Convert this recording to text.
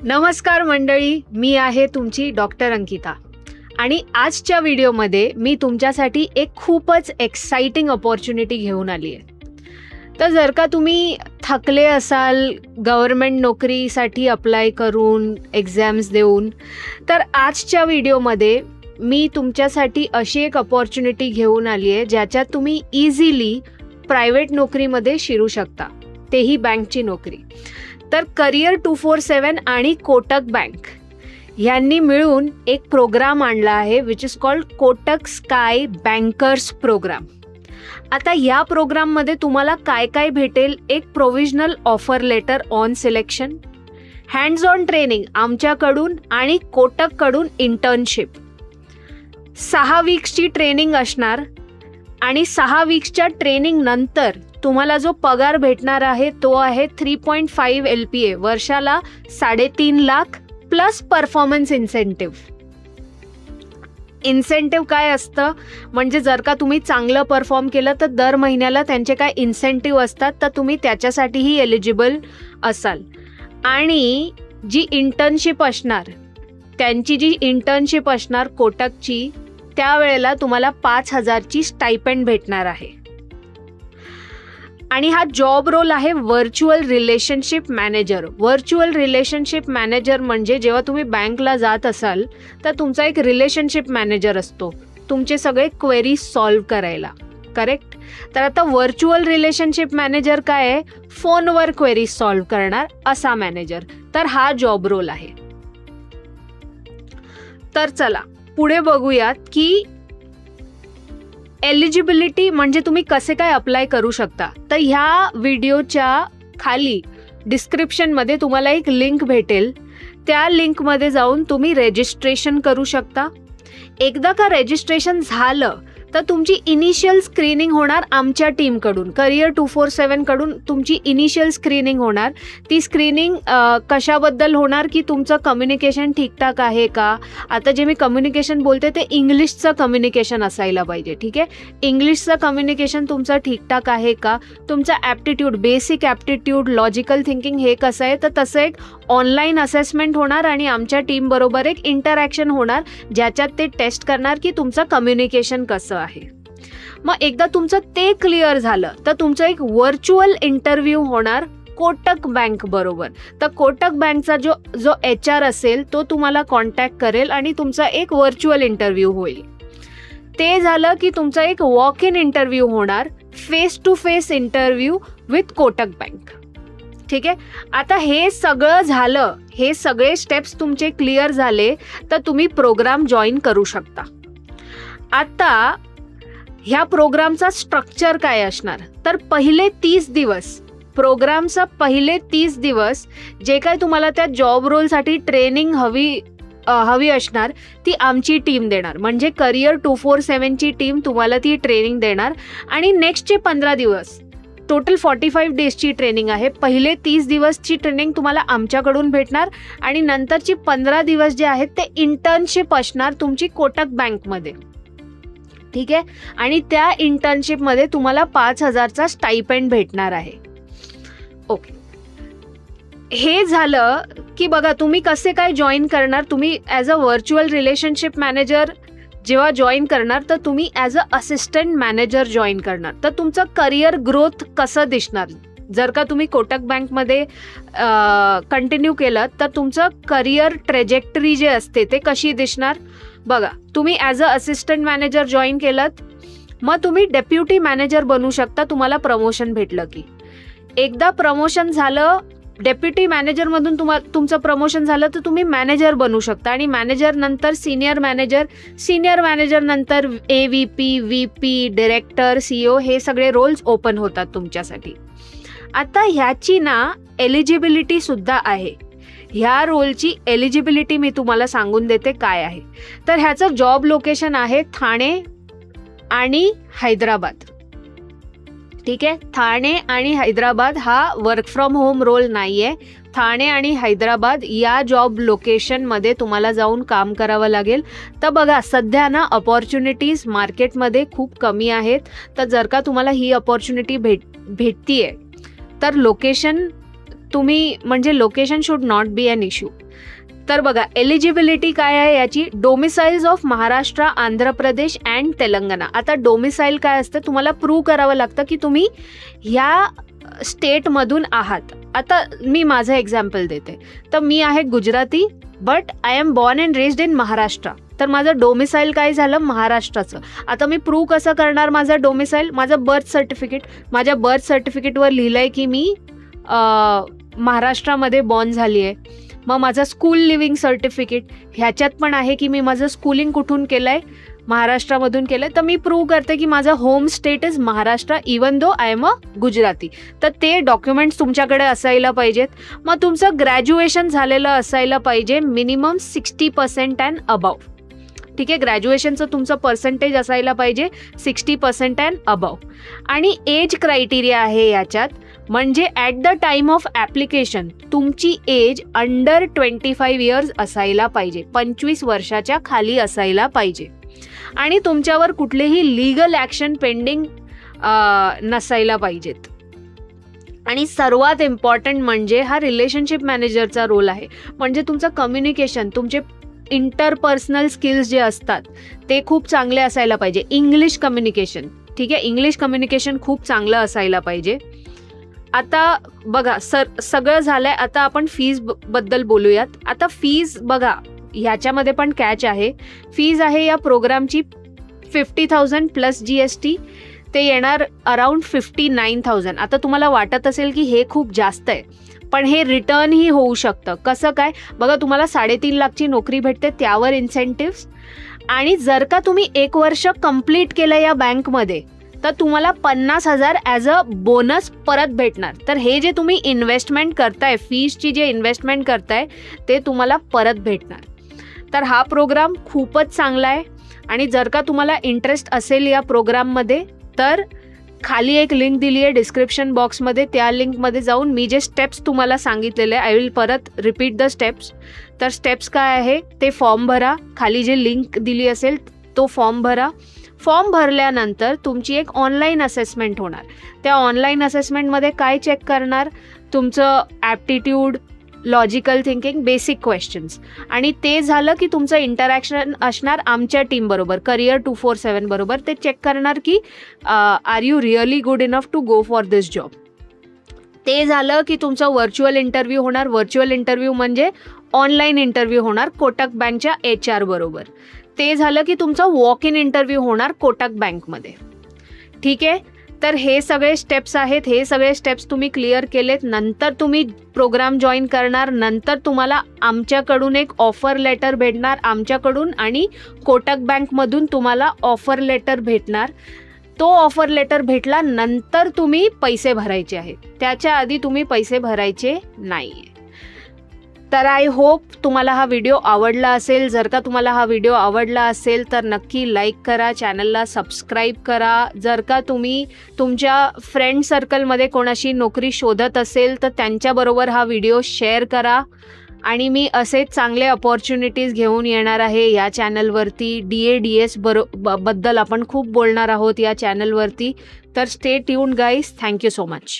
नमस्कार मंडळी, मी आहे तुमची डॉक्टर अंकिता आणि आजच्या व्हिडिओमध्ये मी तुमच्यासाठी एक खूपच एक्साइटिंग अपॉर्च्युनिटी घेऊन आली आहे. तर जर का तुम्ही थकले असाल गव्हर्नमेंट नोकरीसाठी अप्लाय करून एक्झाम्स देऊन, तर आजच्या व्हिडिओमध्ये मी तुमच्यासाठी अशी एक अपॉर्च्युनिटी घेऊन आली आहे ज्याच्यात तुम्ही इझिली प्रायव्हेट नोकरीमध्ये शिरू शकता, तेही बँकची नोकरी. तर करिअर 247 आणि कोटक बँक यांनी मिळून एक प्रोग्राम आणला आहे which is called Kotak sky bankers program. आता या प्रोग्राममध्ये तुम्हाला काय काय भेटेल? एक provisional offer letter on selection, hands on training आमच्याकडून आणि कोटककडून इंटर्नशिप, 6 वीक्सची ट्रेनिंग असणार आणि 6 वीक्सच्या ट्रेनिंग नंतर तुम्हाला जो पगार भेटणार आहे तो आहे 3.5 LPA, वर्षाला 3.5 lakh plus performance incentive. Incentive काय असतं म्हणजे जर का तुम्ही चांगलं परफॉर्म केलं तर दर महिन्याला त्यांचे काय इन्सेंटिव्ह असतात, तर तुम्ही त्याच्यासाठीही एलिजिबल असाल. आणि जी इंटर्नशिप असणार, त्यांची जी इंटर्नशिप असणार कोटकची, त्यावेळेला तुम्हाला 5,000ची स्टायपेंड भेटणार आहे. आणि हा जॉब रोल आहे virtual relationship manager. Virtual relationship manager म्हणजे जेव्हा तुम्ही बँकला जात असाल तर तुमचा एक रिलेशनशिप मॅनेजर असतो तुमचे सगळे क्वेरी सॉल्व्ह करायला, करेक्ट? तर आता व्हर्च्युअल रिलेशनशिप मॅनेजर काय आहे? फोनवर क्वेरी सॉल्व्ह करणार असा मॅनेजर. तर हा जॉब रोल आहे. तर चला पुढे बघूयात की एलिजिबिलिटी म्हणजे तुम्ही कसे काय अप्लाय करू शकता. तर ह्या व्हिडिओच्या खाली डिस्क्रिप्शनमध्ये तुम्हाला एक लिंक भेटेल. त्या लिंकमध्ये जाऊन तुम्ही रजिस्ट्रेशन करू शकता. एकदा का रजिस्ट्रेशन झालं तर तुमची इनिशियल स्क्रीनिंग होणार आमच्या टीमकडून, करिअर 247 कडून तुमची इनिशियल स्क्रीनिंग होणार. ती स्क्रीनिंग कशाबद्दल होणार की तुमचं कम्युनिकेशन ठीकठाक आहे का. आता जे मी कम्युनिकेशन बोलते ते इंग्लिशचं कम्युनिकेशन असायला पाहिजे, ठीक आहे? इंग्लिशचं कम्युनिकेशन तुमचं ठीकठाक आहे का, तुमचं aptitude, basic aptitude, logical thinking हे कसं आहे. तर तसं एक ऑनलाईन असेसमेंट होणार आणि आमच्या टीमबरोबर एक इंटरॅक्शन होणार ज्याच्यात ते टेस्ट करणार की तुमचं कम्युनिकेशन कसं आहे. मग एकदा तुमचं ते क्लिअर झालं तर तुमचं एक व्हर्च्युअल इंटरव्ह्यू होणार कोटक बँक बरोबर. तर कोटक बँकचा जो HR असेल तो तुम्हाला कॉन्टॅक्ट करेल आणि तुमचा एक व्हर्च्युअल इंटरव्ह्यू होईल. ते झालं की तुमचा एक वॉक इन इंटरव्ह्यू होणार, face to face interview with Kotak bank, ठीक आहे? आता हे सगळं झालं, हे सगळे स्टेप्स तुमचे क्लिअर झाले तर तुम्ही प्रोग्राम जॉईन करू शकता. आता ह्या प्रोग्रामचा स्ट्रक्चर काय असणार? तर पहिले 30 दिवस, प्रोग्रामचा पहिले 30 दिवस जे काय तुम्हाला त्या जॉब रोलसाठी ट्रेनिंग हवी असणार ती आमची टीम देणार. म्हणजे करिअर 247ची टीम तुम्हाला ती ट्रेनिंग देणार. आणि नेक्स्टचे 15 दिवस, टोटल 45 डेजची ट्रेनिंग आहे. पहिले 30 दिवसची ट्रेनिंग तुम्हाला आमच्याकडून भेटणार आणि नंतरची 15 दिवस जे आहेत ते इंटर्नशिप असणार तुमची कोटक बँकमध्ये, ठीक आहे? आणि त्या इंटर्नशिपमध्ये तुम्हाला 5,000चा स्टायपेंड भेटणार आहे. ओके, हे झालं की बघा तुम्ही कसे काय जॉईन करणार. तुम्ही as a virtual relationship manager जेव्हा जॉईन करणार तर तुम्ही as a assistant manager join करणार. तर तुमचं करिअर ग्रोथ कसं दिसणार? जर का तुम्ही कोटक बँकमध्ये कंटिन्यू केलं तर तुमचं करिअर ट्रेजेक्टरी जे असते ते कशी दिसणार बघा. तुम्ही as a assistant manager join केलं मग तुम्ही डेप्युटी मॅनेजर बनू शकता तुम्हाला प्रमोशन भेटलं की. एकदा प्रमोशन झालं, डेप्युटी मॅनेजरमधून तुमचं प्रमोशन झालं तर तुम्ही मॅनेजर बनू शकता आणि मॅनेजर नंतर सिनियर मॅनेजर नंतर AVP, VP, डिरेक्टर, CEO हे सगळे रोल्स ओपन होतात तुमच्यासाठी. आता ह्याची ना एलिजिबिलिटी सुद्धा आहे. ह्या रोलची एलिजिबिलिटी मी तुम्हाला सांगून देते काय आहे. तर ह्याचं जॉब लोकेशन आहे ठाणे आणि हैदराबाद, ठीक आहे? ठाणे आणि हैदराबाद हा वर्क फ्रॉम होम रोल नाही आहे. ठाणे आणि हैदराबाद या जॉब लोकेशनमध्ये तुम्हाला जाऊन काम करावं लागेल. तर बघा सध्या ना अपॉर्च्युनिटीज मार्केटमध्ये खूप कमी आहेत. तर जर का तुम्हाला ही अपॉर्च्युनिटी भेटतीये तर लोकेशन तुम्ही म्हणजे location should not be an issue. तर बघा एलिजिबिलिटी काय आहे याची, domiciles of Maharashtra, Andhra Pradesh and Telangana. आता डोमिसाईल काय असतं, तुम्हाला प्रूव्ह करावं लागतं की तुम्ही ह्या स्टेटमधून आहात. आता मी माझं एक्झाम्पल देते. तर मी आहे Gujarati but I am born and raised in Maharashtra. तर माझं डोमिसाईल काय झालं, महाराष्ट्राचं. आता मी प्रूव्ह कसं करणार माझं डोमिसाईल, माझं बर्थ सर्टिफिकेट. माझ्या बर्थ सर्टिफिकेटवर लिहिलं आहे की मी महाराष्ट्रामध्ये बॉर्न झाली आहे. मग माझं स्कूल लिव्हिंग सर्टिफिकेट ह्याच्यात पण आहे की मी माझं स्कूलिंग कुठून केलं आहे, महाराष्ट्रामधून केलं आहे. तर मी प्रूव्ह करते की माझं home state is Maharashtra even though I am a Gujarati. तर ते डॉक्युमेंट्स तुमच्याकडे असायला पाहिजेत. मग तुमचं ग्रॅज्युएशन झालेलं असायला पाहिजे मिनिमम 60% अँड अबाव. ठीक आहे, ग्रॅज्युएशनचं तुमचं पर्सेंटेज असायला पाहिजे 60% अँड अबाव. आणि एज क्रायटेरिया आहे याच्यात, म्हणजे at the time of application तुमची एज अंडर 25 इयर्स असायला पाहिजे, 25 वर्षाच्या खाली असायला पाहिजे. आणि तुमच्यावर कुठलेही लीगल ॲक्शन पेंडिंग नसायला पाहिजेत. आणि सर्वात इम्पॉर्टंट म्हणजे हा रिलेशनशिप मॅनेजरचा रोल आहे. म्हणजे तुमचं कम्युनिकेशन, तुमचे इंटरपर्सनल स्किल्स जे असतात ते खूप चांगले असायला पाहिजे. इंग्लिश कम्युनिकेशन, ठीक आहे, इंग्लिश कम्युनिकेशन खूप चांगलं असायला पाहिजे. आता बघा सगळं झालंय. आता आपण फीज बद्दल बोलूयात. आता फीज बघा, ह्याच्यामध्ये पण कॅच आहे. फीज आहे या प्रोग्रामची 50,000 प्लस GST, ते येणार अराउंड 59,000. आता तुम्हाला वाटत असेल की हे खूप जास्त आहे, पण हे रिटर्नही होऊ शकतं. कसं काय बघा, तुम्हाला 3.5 लाखची नोकरी भेटते, त्यावर इन्सेंटिव्स. आणि जर का तुम्ही 1 वर्ष कंप्लीट केलं या बँकमध्ये तर तुम्हाला 50,000 ॲज अ बोनस परत भेटणार. तर हे जे तुम्ही इन्व्हेस्टमेंट करताय, फीजची जे इन्व्हेस्टमेंट करताय ते तुम्हाला परत भेटणार. तर हा प्रोग्राम खूपच चांगला आहे. आणि जर का तुम्हाला इंटरेस्ट असेल या प्रोग्राममध्ये तर खाली एक लिंक दिली आहे डिस्क्रिप्शन बॉक्समध्ये, त्या लिंकमध्ये जाऊन मी जे स्टेप्स तुम्हाला सांगितलेले आहे, आय विल परत रिपीट द स्टेप्स. तर स्टेप्स काय आहे ते, फॉर्म भरा, खाली जे लिंक दिली असेल तो फॉर्म भरा. फॉर्म भरल्यानंतर तुमची एक ऑनलाईन असेसमेंट होणार. त्या ऑनलाईन असेसमेंटमध्ये काय चेक करणार, तुमचं aptitude, logical thinking, basic questions. आणि ते झालं की तुमचं इंटरॅक्शन असणार आमच्या टीमबरोबर, करिअर 247 बरोबर. ते चेक करणार की are you really good enough to go for this job. ते झालं की तुमचं व्हर्च्युअल इंटरव्ह्यू होणार. व्हर्च्युअल इंटरव्ह्यू म्हणजे ऑनलाईन इंटरव्ह्यू होणार कोटक बँकच्या HR बरोबर. ते झालं की तुमचं वॉक इन इंटरव्ह्यू होणार कोटक बँकमध्ये. ठीक आहे, तर हे सगळे स्टेप्स आहेत. हे सगळे स्टेप्स तुम्ही क्लिअर केलेत, नंतर तुम्ही प्रोग्राम जॉईन करणार. नंतर तुम्हाला आमच्याकडून एक ऑफर लेटर भेटणार आमच्याकडून, आणि कोटक बँकमधून तुम्हाला ऑफर लेटर भेटणार. तो ऑफर लेटर भेटला नंतर तुम्ही पैसे भरायचे आहेत, त्याच्या आधी तुम्ही पैसे भरायचे नाही. तर आय होप तुम्हाला हा व्हिडिओ आवडला असेल. जर का तुम्हाला हा व्हिडिओ आवडला असेल तर नक्की लाईक करा, चॅनलला सबस्क्राईब करा. जर का तुम्ही तुमच्या फ्रेंड सर्कलमध्ये कोणाशी नोकरी शोधत असेल तर त्यांच्याबरोबर हा व्हिडिओ शेअर करा. आणि मी असेच चांगले अपॉर्च्युनिटीज घेऊन येणार आहे या चॅनलवरती. DADS बद्दल आपण खूप बोलणार आहोत या चॅनलवरती. तर stay tuned guys. Thank you so much.